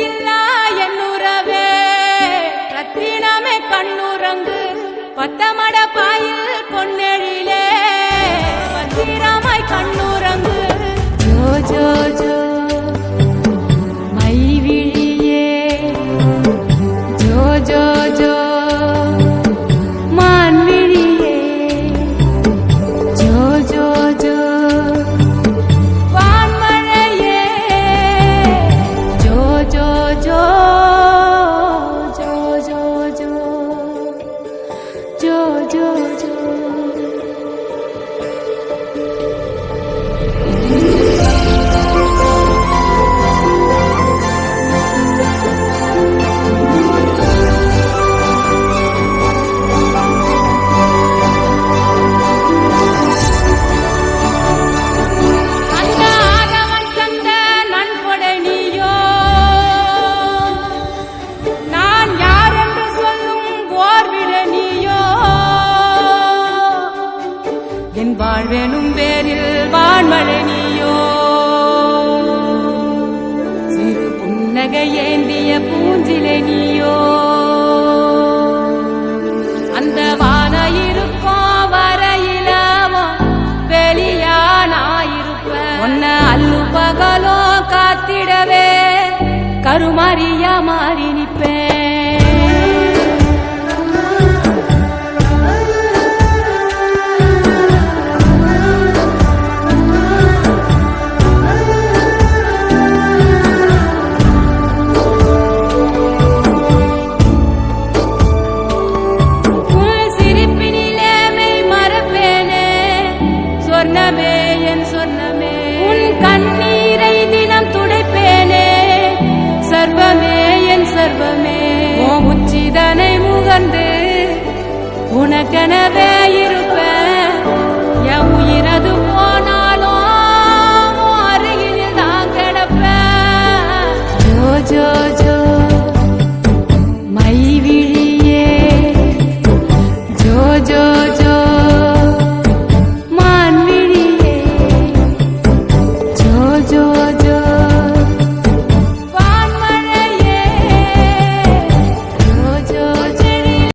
இல்லா என்னுறவே ரத்தினமே கண்ணுறங்கு பத்தமட பாயில் பொன்னெழிலே பத்திரமாய் கண்ணுறங்கு ஜோ ஜோ ஜோ மைவிழியே ஜோ ஜோ ஜோ மான்விழியே ஜோ ஜோ ஜோ வான்மழையே ஜோ ஜோ ஜோ ஜோ ஜோ ஜோ ஜோ ஜோ ஜோ என் வாழ்வெனும் பேரில் வான்மழை நீயோ சிறு புன்னகை ஏந்திய பூஞ்சிலை நீயோ அந்த வான இருக்கும் வரையிலாமோ வெளியானாயிருப்ப உன்ன அல்லு பகலோ காத்திடவே கருமாரியா மாறி நிற்பேன் சொர்ணமே என் சொர்ணமே உன் கண்ணீரை தினம் துடைப்பேனே சர்வமே என் சர்வமே உச்சிதனை முகர்ந்து உனக்கெனவே இரு